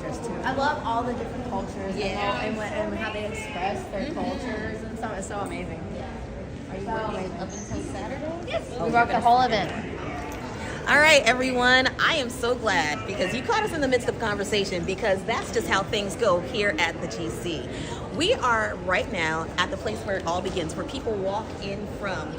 cultures too. I love all the different cultures and how they express their cultures and stuff. It's so amazing. Are you working up until Saturday? Yes. We work the whole event. All right, everyone. I am so glad because you caught us in the midst of conversation because that's just how things go here at the GC. We are right now at the place where it all begins, where people walk in from.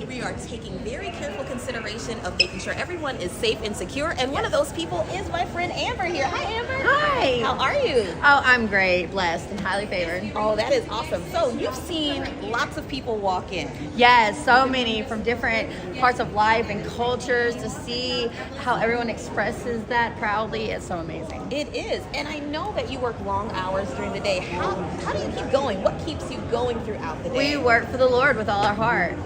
We are taking very careful consideration of making sure everyone is safe and secure. And one of those people is my friend Amber here. Hi, Amber. Hi. How are you? Oh, I'm great, blessed, and highly favored. Oh, that is awesome. So you've seen lots of people walk in. Yes, so many from different parts of life and cultures to see how everyone expresses that proudly. It's so amazing. It is. And I know that you work long hours during the day. How do you keep going? What keeps you going throughout the day? We work for the Lord with all our heart.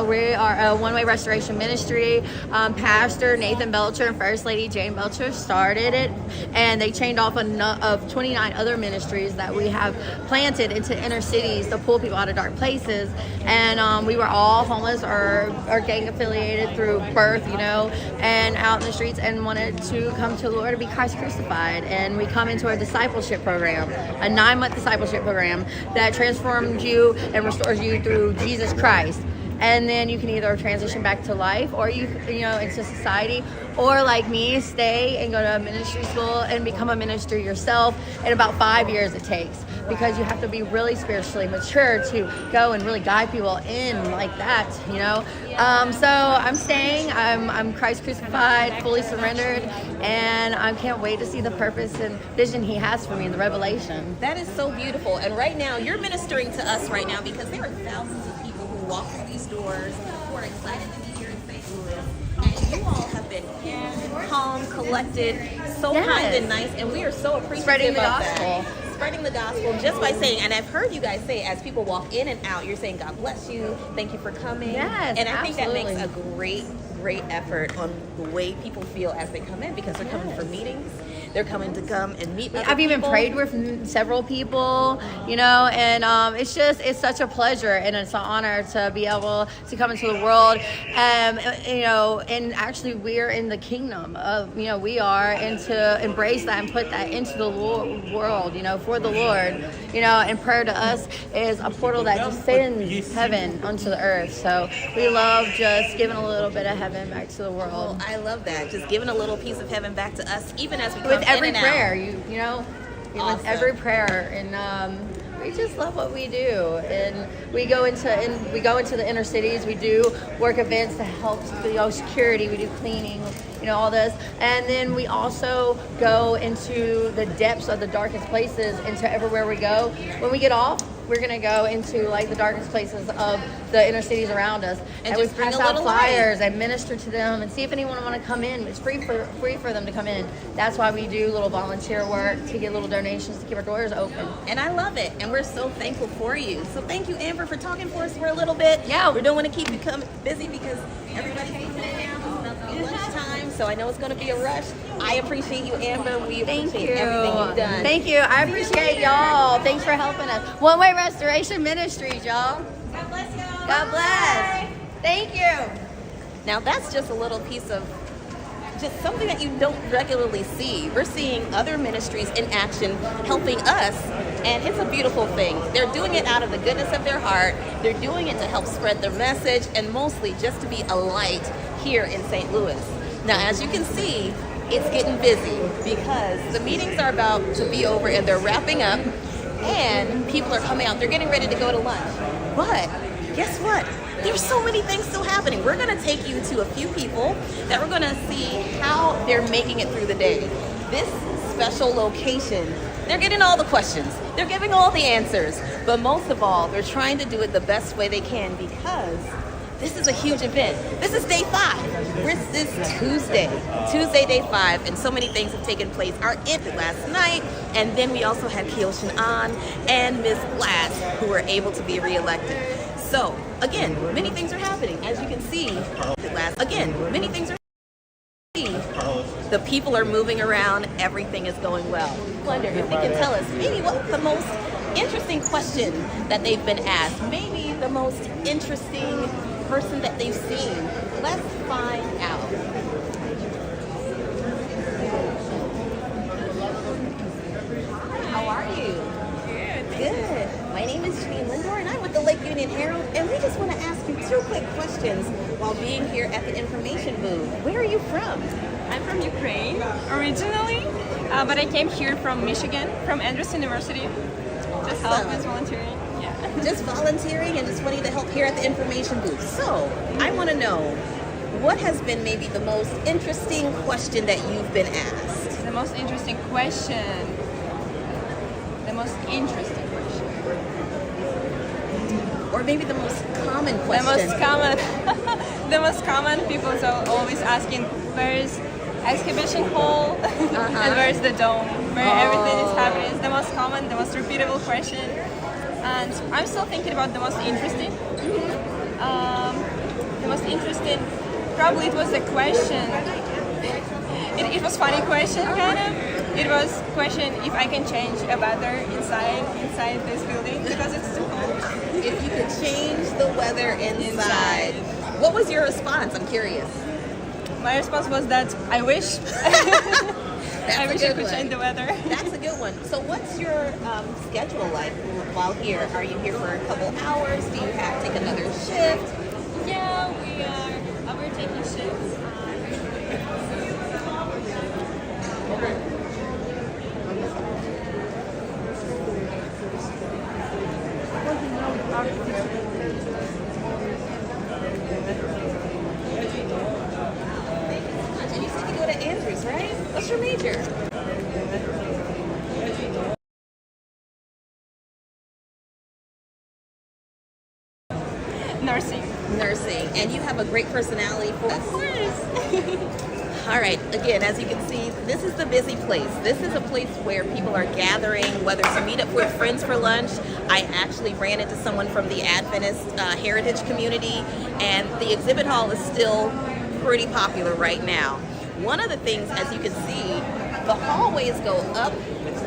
We are a one-way restoration ministry. Pastor Nathan Belcher and First Lady Jane Belcher started it, and they chained off of 29 other ministries that we have planted into inner cities to pull people out of dark places. And we were all homeless or gang affiliated through birth, and out in the streets, and wanted to come to the Lord and be Christ crucified. And we come into a discipleship program, a 9-month discipleship program that transforms you and restores you through Jesus Christ. And then you can either transition back to life or into society, or like me, stay and go to a ministry school and become a minister yourself. In about 5 years it takes, because you have to be really spiritually mature to go and really guide people in like that, So I'm staying. I'm Christ crucified, fully surrendered, and I can't wait to see the purpose and vision He has for me in the Revelation. That is so beautiful. And right now, you're ministering to us right now because there are thousands of people who walk through these doors who are excited to be here in St. Louis. And you all have been calm, collected, so kind and nice, and we are so appreciative Spreading the of gospel. that. Spreading the gospel just by saying, and I've heard you guys say, as people walk in and out, you're saying, God bless you, thank you for coming. Yes, and I think that absolutely. makes a great effort on the way people feel as they come in, because they're coming for meetings. They're coming to come and meet other I've even people. prayed with several people, and it's such a pleasure and it's an honor to be able to come into the world, and actually we're in the kingdom of, we are, and to embrace that and put that into the world, for the Lord, and prayer to us is a portal that just sends heaven onto the earth. So we love just giving a little bit of heaven back to the world. Well, I love that. Just giving a little piece of heaven back to us, even as we come With every in and prayer, out. with every prayer, and we just love what we do. And we go into the inner cities. We do work events to help security. We do cleaning, all this, and then we also go into the depths of the darkest places, into everywhere we go. When we get off, we're gonna go into like the darkest places of the inner cities around us, and we pass out flyers and minister to them and see if anyone want to come in. It's free for them to come in. That's why we do little volunteer work to get little donations to keep our doors open. And I love it, and we're so thankful for you. So thank you, Amber, for talking for us for a little bit. Yeah, we don't want to keep you busy because everybody's coming in now. It's lunchtime, so I know it's going to be a rush. I appreciate you, Amber. We appreciate everything you've done. Thank you. I appreciate y'all. Thanks for helping us. One Way Restoration Ministries, y'all. God bless y'all. God bless. Thank you. Now that's just a little piece of just something that you don't regularly see. We're seeing other ministries in action helping us, and it's a beautiful thing. They're doing it out of the goodness of their heart. They're doing it to help spread their message, and mostly just to be a light here in St. Louis. Now, as you can see, it's getting busy because the meetings are about to be over and they're wrapping up, and people are coming out. They're getting ready to go to lunch. But guess what? There's so many things still happening. We're going to take you to a few people that we're going to see how they're making it through the day. This special location, they're getting all the questions. They're giving all the answers. But most of all, they're trying to do it the best way they can, because this is a huge event. This is day 5. This is Tuesday, day 5, and so many things have taken place. Our event last night, and then we also had Kyoshin An and Ms. Glass, who were able to be reelected. So, again, many things are happening. As you can see, the people are moving around, everything is going well. I wonder if they can tell us maybe what the most interesting question that they've been asked, maybe the most interesting person that they've seen. Let's find out. questions while being here at the information booth. Where are you from? I'm from Ukraine originally, but I came here from Michigan, from Andrews University, just help as volunteering. Yeah. Just volunteering and just wanting to help here at the information booth. So I want to know, what has been maybe the most interesting question that you've been asked? The most interesting question. The most interesting question. Or maybe the most common question. The most common people are always asking, where is exhibition hall and where is the dome, where everything is happening. It's the most common, the most repeatable question. And I'm still thinking about the most interesting. The most interesting, probably it was the question. It was funny question, kind of. It was question if I can change a weather inside this building because it's too cold. If you could change the weather inside. What was your response? I'm curious. My response was that I wish. I wish I could change the weather. That's a good one. So what's your schedule like while here? Are you here for a couple hours? Do you have to take another shift? Yeah, we're taking shifts. And you said you go to Andrews, right? What's your major? Nursing. And you have a great personality for Of course. All right, again, as you can see, this is the busy place. This is a place where people are gathering, whether to meet up with friends for lunch. I actually ran into someone from the Adventist heritage community, and the exhibit hall is still pretty popular right now. One of the things, as you can see, the hallways go up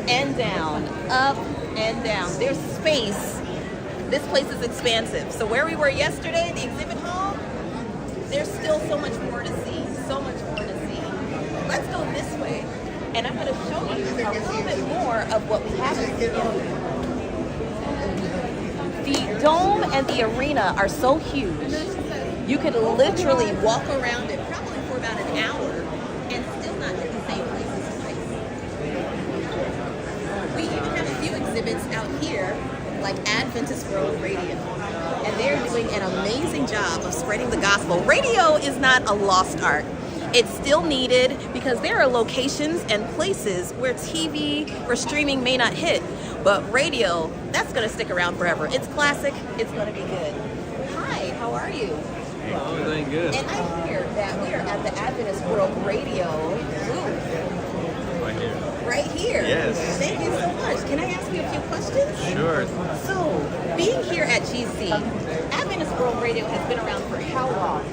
and down, up and down. There's space. This place is expansive. So where we were yesterday, the exhibit hall, there's still so much more to see, so much more to see. Let's go this way, and I'm going to show you a little bit more of what we have here. The dome and the arena are so huge, you could literally walk around it probably for about an hour and still not hit the same places twice. We even have a few exhibits out here, like Adventist World Radio, and they're doing an amazing job of spreading the gospel. Radio is not a lost art. It's still needed because there are locations and places where TV or streaming may not hit, but radio, that's going to stick around forever. It's classic. It's going to be good. Hi, how are you? Oh, we're doing good. And I hear that we are at the Adventist World Radio booth. Right here. Right here. Yes. Thank you so much. Can I ask you a few questions? Sure. So, being here at GC, Adventist World Radio has been around for how long?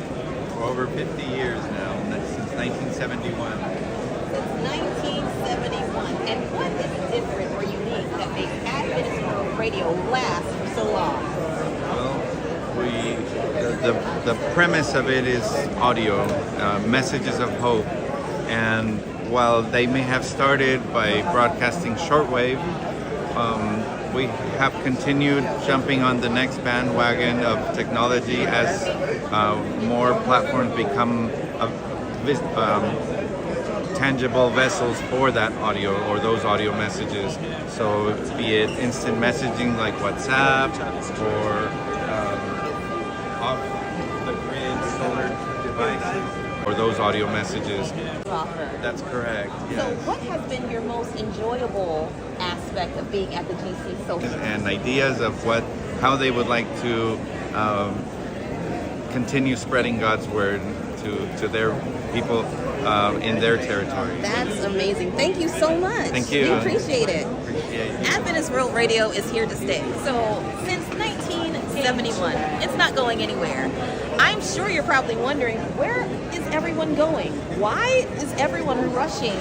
For over 50 years now, since 1971. Since 1971. And what is different or unique that makes Adventist World Radio last for so long? Well, the premise of it is audio, messages of hope, and while they may have started by broadcasting shortwave, we have continued jumping on the next bandwagon of technology as more platforms become tangible vessels for that audio or those audio messages. So be it instant messaging like WhatsApp or off-the-grid solar devices or those audio messages. That's correct. Yes. So what has been your most enjoyable aspect of being at the GC so far? And ideas of how they would like to continue spreading God's word to their people in their territory. That's amazing. Thank you so much. Thank you. We appreciate it. Appreciate it. Adventist World Radio is here to stay. So since 1971, it's not going anywhere. I'm sure you're probably wondering, where is everyone going? Why is everyone rushing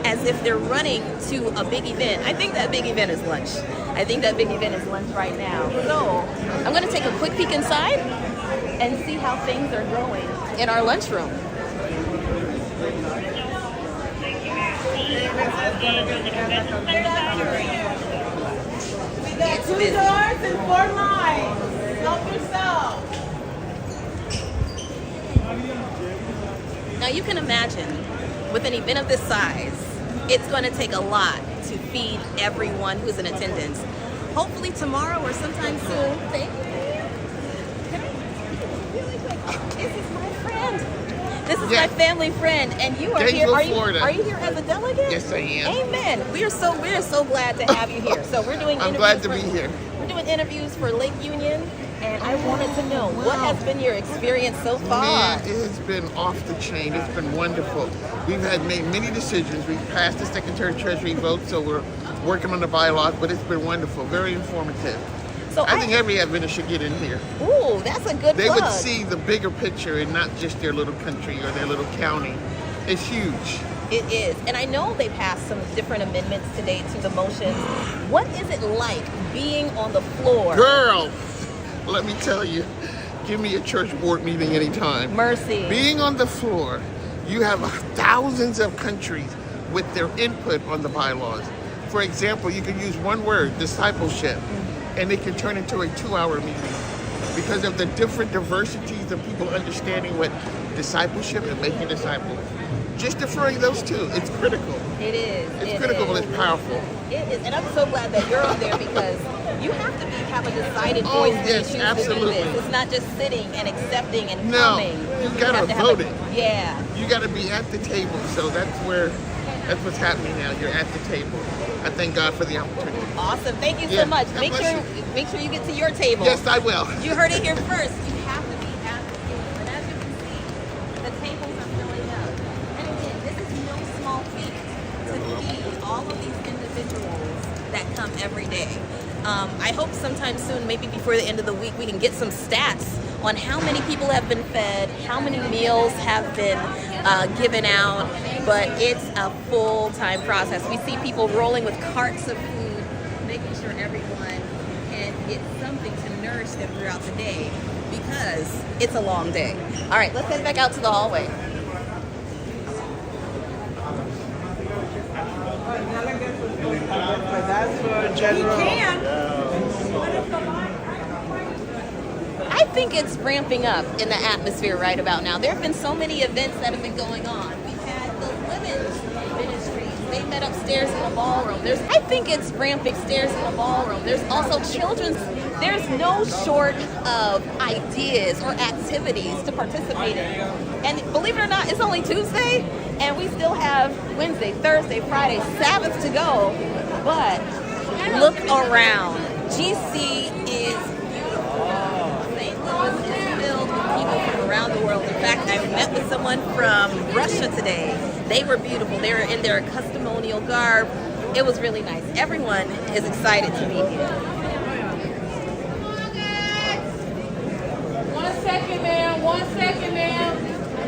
as if they're running to a big event? I think that big event is lunch. I think that big event is lunch right now. So I'm going to take a quick peek inside and see how things are going in our lunchroom. We got 2 doors and 4 lines. Help yourself. Now you can imagine, with an event of this size, it's going to take a lot to feed everyone who's in attendance. Hopefully tomorrow or sometime soon. Thank you. Really quick. This is my friend. This is my family friend, and you are here. Are you here as a delegate? Yes, I am. Amen. We are so glad to have you here. So we're doing. I'm glad to be here. We're doing interviews for Lake Union, and I wanted to know what has been your experience so far. Man, it has been off the chain. It's been wonderful. We've made many decisions. We've passed the Secretary of Treasury vote, so we're working on the bylaws. But it's been wonderful, very informative. So I think every Adventist should get in here. Ooh, that's a good They plug. would see the bigger picture and not just their little country or their little county. It's huge. It is. And I know they passed some different amendments today to the motions. What is it like being on the floor? Girl, let me tell you, give me a church board meeting anytime. Mercy. Being on the floor, you have thousands of countries with their input on the bylaws. For example, you can use one word, discipleship, and it can turn into a 2-hour meeting because of the different diversities of people understanding what discipleship and making disciples. Just deferring those two, it's critical. It is. It's critical, but it's powerful. It is. And I'm so glad that you're on there because you have to have a decided Oh, voice when yes, you choose absolutely. to do this. It's not just sitting and accepting and No, coming. you gotta have to vote have it. Yeah. You got to be at the table. So that's what's happening now. You're at the table. I thank God for the opportunity. Awesome. Thank you Yeah, so much. God Make bless sure you get to your table. Yes, I will. You heard it here first. You have to be at the table. And as you can see, the tables are filling up. And again, this is no small feat to feed all of these individuals that come every day. I hope sometime soon, maybe before the end of the week, we can get some stats on how many people have been fed, how many meals have been given out, but it's a full-time process. We see people rolling with carts of food, making sure everyone can get something to nourish them throughout the day because it's a long day. All right, let's head back out to the hallway. That's for general. I think it's ramping up in the atmosphere right about now. There have been so many events that have been going on. We've had the women's ministries. They met upstairs in the ballroom. I think it's ramping upstairs in the ballroom. There's also children's. There's no short of ideas or activities to participate in. And believe it or not, it's only Tuesday, and we still have Wednesday, Thursday, Friday, Sabbath to go. But look around. GC is St. Louis is filled with people from around the world. In fact, I met with someone from Russia today. They were beautiful. They were in their customonial garb. It was really nice. Everyone is excited to be here. 1 second, ma'am. 1 second, ma'am.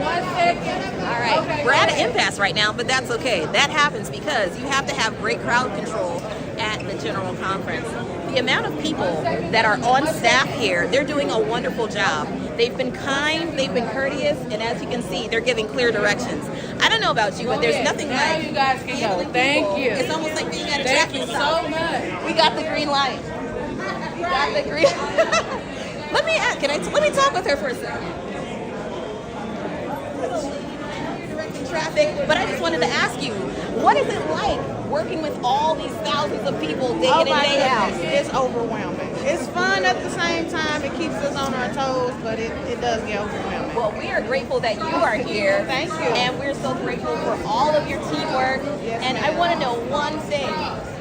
1 second. All right, Okay, we're at go an impasse right now, but that's okay. That happens because you have to have great crowd control at the general conference. The amount of people that are on staff here, they're doing a wonderful job. They've been kind, they've been courteous, and as you can see, they're giving clear directions. I don't know about you, but there's nothing Now like you guys can go. handling Thank people. you. It's almost like being at a Thank traffic you stop. so much. We got the green light. We got the green. Let me ask. Let me talk with her for a second. Directing traffic, but I just wanted to ask you, what is it like working with all these thousands of people day in and day out? It's overwhelming. It's fun at the same time. It keeps us on our toes, but it does get overwhelming. Well, we are grateful that you are here. Thank you. And we're so grateful for all of your teamwork. Yes, and I want to know one thing.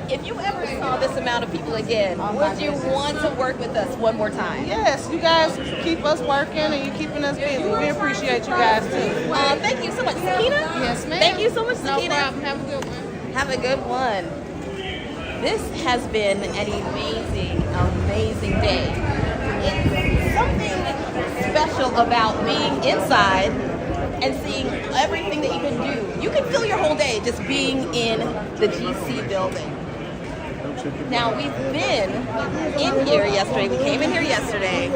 If you ever saw this amount of people again, would you want to work with us one more time? Yes, you guys keep us working and you're keeping us busy. We appreciate you guys too. Thank you so much. Sakina? Yes, ma'am. Thank you so much, No Sakina. problem. Have a good one. Have a good one. This has been an amazing, amazing day. It's something special about being inside and seeing everything that you can do. You can fill your whole day just being in the GC building. Now, we've been in here yesterday. We came in here yesterday,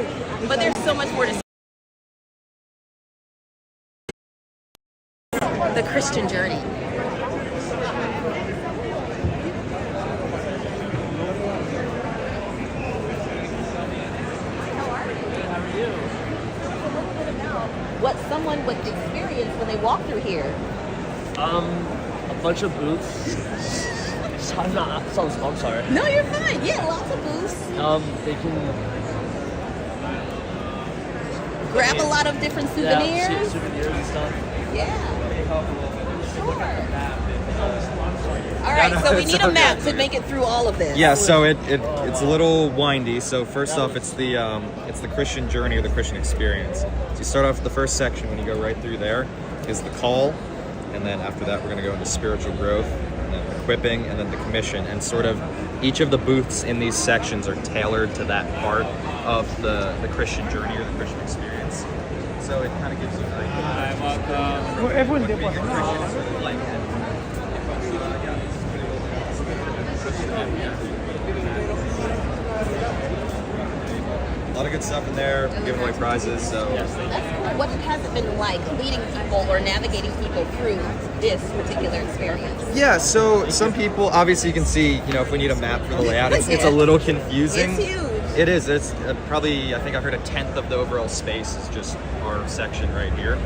but there's so much more to see. The Christian journey. What some someone would experience when they walk through here? A bunch of booths. I'm sorry. No, you're fine. Yeah, lots of booths. They can Grab a lot of different souvenirs. souvenirs and stuff. Yeah. All right, so we need a map to make it through all of this. Yeah, so it's a little windy. So first off, it's the Christian journey or the Christian experience. So you start off with the first section when you go right through there is the call, and then after that we're going to go into spiritual growth, and then equipping, and then the commission. And sort of each of the booths in these sections are tailored to that part of the Christian journey or the Christian experience. So it kind of gives you an idea. Everyone did what a lot of good stuff in there, giving away prizes. So What has it been like leading people or navigating people through this particular experience? yeah, so some people obviously you can see, if we need a map for the layout, it's a little confusing. It's huge. It is. It's probably, I think I heard a tenth of the overall space is just our section right here.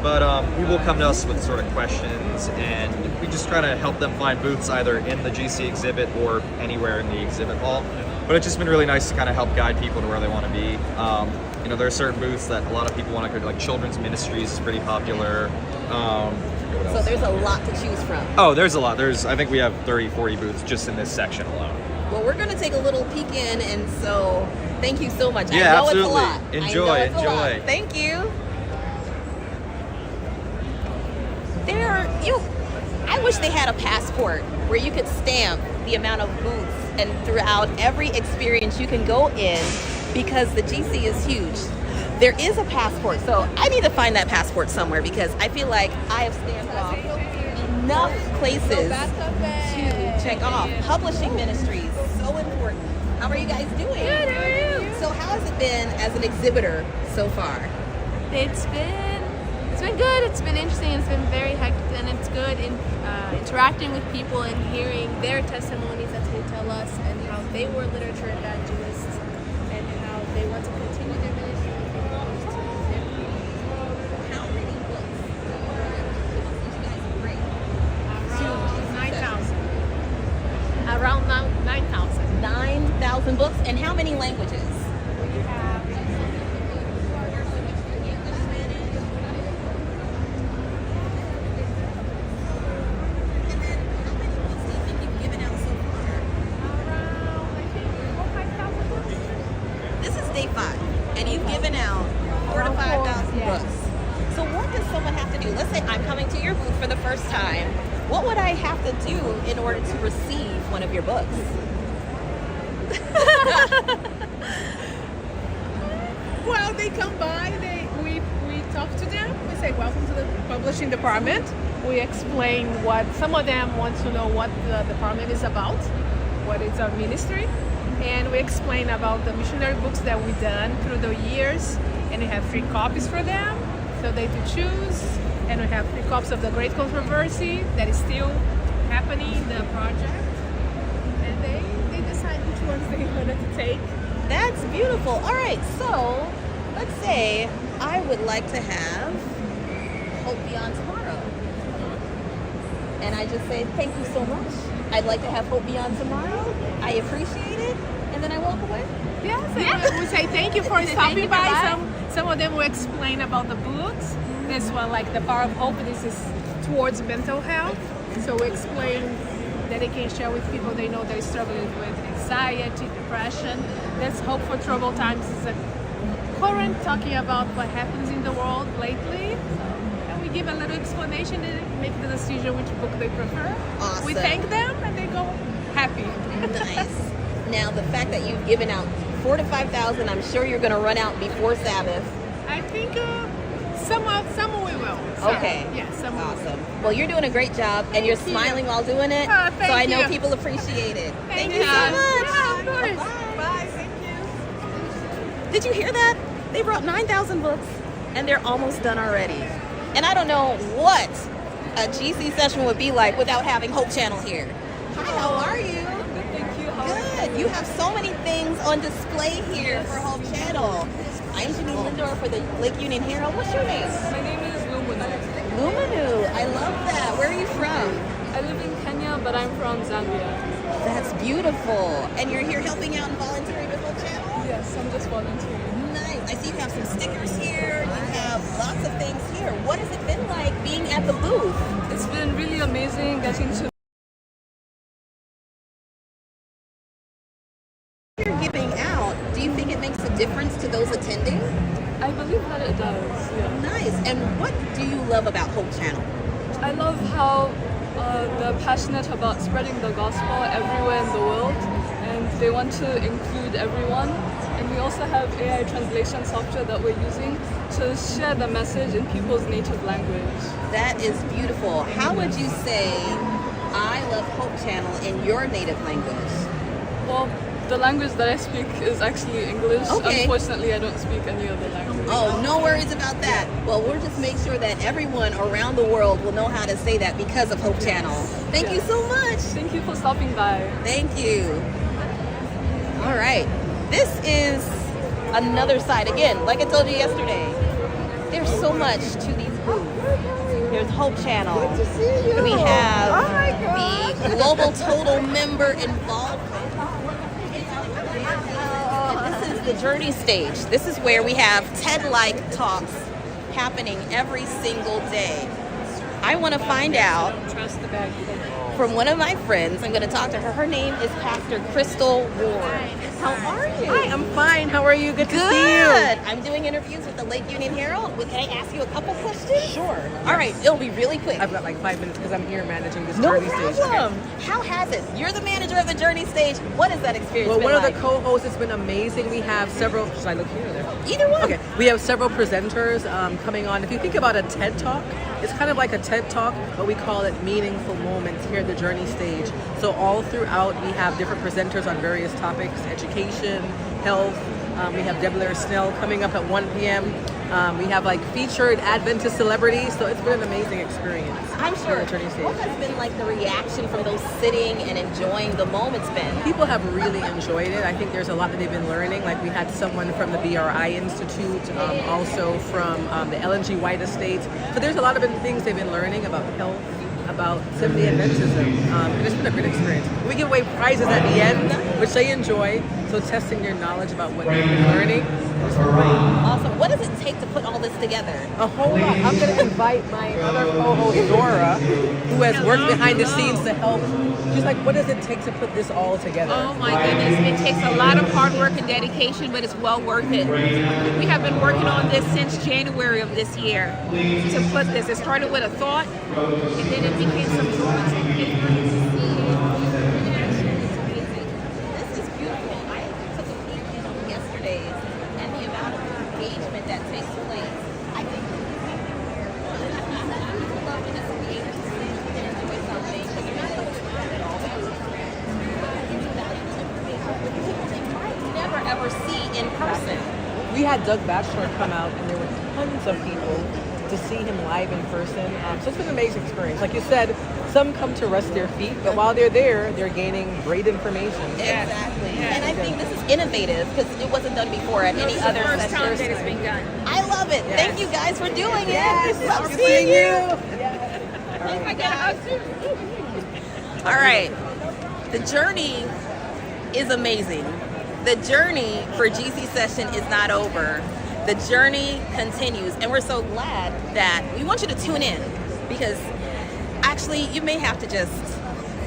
But people will come to us with sort of questions, and we just try to help them find booths either in the GC exhibit or anywhere in the exhibit hall. But it's just been really nice to kind of help guide people to where they want to be. There are certain booths that a lot of people want to go to, like children's ministries is pretty popular. So there's a lot to choose from. Oh, there's a lot. I think we have 30, 40 booths just in this section alone. Well, we're going to take a little peek in, and so thank you so much. Yeah, I know absolutely. It's a lot. Enjoy, I know it's a lot. enjoy. Thank you. I wish they had a passport where you could stamp the amount of booths and throughout every experience you can go in, because the GC is huge. There is a passport, so I need to find that passport somewhere, because I feel like I have stamped off enough places to check off. Publishing ministries, so important. How are you guys doing? Good, how are you? So how has it been as an exhibitor so far? It's been good. It's been interesting. It's been very hectic, and it's good in interacting with people and hearing their testimonies that they tell us, and how they were literature evangelists, and how they want to continue their ministry. How many books? You guys are great. Around 9,000. Around 9,000. 9,000 books, and how many languages? We have around, I think, 4,000-5,000 books. This is day 5, and you've given out 4,000 to 5,000 Yes. books. So what does someone have to do? Let's say I'm coming to your booth for the first time. What would I have to do in order to receive one of your books? Well, they come by, we talk to them, we say, welcome to the publishing department. We explain what, some of them want to know what the department is about, what is our ministry, and we explain about the missionary books that we've done through the years, and we have free copies for them, so they to choose, and we have free copies of The Great Controversy that is still happening, the project, and they decide which ones they wanted to take. That's beautiful. All right, so let's say I would like to have Hope Beyond Tomorrow. And I just say, thank you so much. I'd like to have Hope Beyond Tomorrow. I appreciate it. And then I walk away. Yes, and we say thank you for stopping by. Some of them will explain about the books. This one, like The Power of Hope, this is towards mental health. So we explain that they can share with people they know they're struggling with anxiety, depression. That's Hope for Troubled Times. Is a current talking about what happens in the world lately. And we give a little explanation and make the decision which book they prefer. Awesome. We thank them and they go happy. Nice. Now, the fact that you've given out 4,000 to 5,000, I'm sure you're going to run out before Sabbath. I think some we will. So, Okay. Yeah, some we will. Awesome. Well, you're doing a great job, and you're smiling while doing it. Oh, so I thank know you. people appreciate it. Thank you so Yeah. much. Yeah, of course. Bye. Bye. Thank you. Did you hear that? They brought 9,000 books, and they're almost done already. And I don't know what a GC session would be like without having Hope Channel here. Hi, how are you? Thank you. Good. You have so many things on display here for Hope Channel. I'm JeNean Lendor for the Lake Union Herald. What's your name? My name is Lumunu. Lumanu. I love that. Where are you from? I live in Kenya, but I'm from Zambia. That's beautiful. And you're here helping out and volunteering with Hope Channel? Yes, I'm just volunteering. Nice. I see you have some stickers here. You have lots of things here. What has it been like being at the booth? It's been really amazing getting to You're giving out. Do you think it makes a difference to those attending? I believe that it does, yeah. Nice. And what do you love about Hope Channel? I love how they're passionate about spreading the gospel everywhere in the world, and they want to include everyone. And we also have AI translation software that we're using to share the message in people's native language. That is beautiful. How would you say I love Hope Channel in your native language? Well, the language that I speak is actually English. Okay. Unfortunately, I don't speak any other language. Oh, no worries about that. Well, we'll just make sure that everyone around the world will know how to say that because of Hope Channel. Thank you so much. Thank you for stopping by. Thank you. All right. This is another side. Again, like I told you yesterday, there's so much to these booths. There's Hope Channel. We have the Global Total Member Involvement. This is the Journey stage. This is where we have TED-like talks happening every single day. I want to find out from one of my friends. I'm going to talk to her. Her name is Pastor Crystal Ward. How are you? Hi, I'm fine. How are you? Good to see you. Good. I'm doing interviews with the Lake Union Herald. Can I ask you a couple questions? Sure. All right. It'll be really quick. I've got like 5 minutes because I'm here managing this No journey problem. stage. Okay. How has it? You're the manager of the Journey stage. What has that experience Well, been one of like? the co-hosts, it's been amazing. We have several. Should I look here or there? Either one. Okay. We have several presenters coming on. If you think about a TED Talk, it's kind of like a TED Talk, but we call it meaningful moments here at the Journey stage. So all throughout, we have different presenters on various topics: education, health. We have Deborah Snell coming up at 1 p.m. We have like featured Adventist celebrities, so it's been an amazing experience. I'm here sure. at the Journey stage. What has been like the reaction from those sitting and enjoying the moments been? People have really enjoyed it. I think there's a lot that they've been learning. Like we had someone from the BRI Institute, also from the Ellen G. White Estate. So there's a lot of things they've been learning about health, about Seventh-day Adventism. And it's been a great experience. We give away prizes at the end, which they enjoy. So testing their knowledge about what they've been learning. Awesome. What does it take to put all this together? A whole lot. I'm going to invite my other co-host, Dora, who has worked behind the scenes to help. She's like, what does it take to put this all together? Oh my goodness, it takes a lot of hard work and dedication, but it's well worth it. We have been working on this since January of this year to put this. It started with a thought, and then it became some drawings on paper to see it in action. It's amazing. This is beautiful. I took a peek in on yesterday's and the amount of engagement that takes place. I think people love to just be able to sit and enjoy something, but you're not able to grab it all. It's valuable information that they might never ever see in person. We had Doug Batchelor come out, and there were tons of people to see him live in person. So it's been an amazing experience. Like you said, some come to rest their feet, but while they're there, they're gaining great information. Exactly. And I think this is innovative because it wasn't done before at any other First time session. that it's been done. I love it. Yes. Thank you guys for doing Yes, it. Love good seeing you. Oh my God. All right. The journey is amazing. The journey for GC Session is not over. The journey continues, and we're so glad that we want you to tune in because actually you may have to just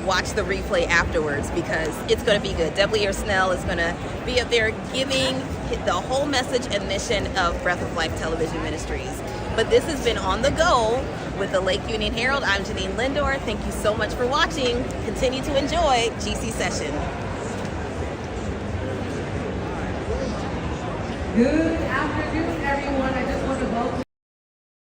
watch the replay afterwards because it's going to be good. Deborah Snell is going to be up there giving the whole message and mission of Breath of Life Television Ministries. But this has been On the Go with the Lake Union Herald. I'm JeNean Lendor. Thank you so much for watching. Continue to enjoy GC Session. Good afternoon, everyone. I just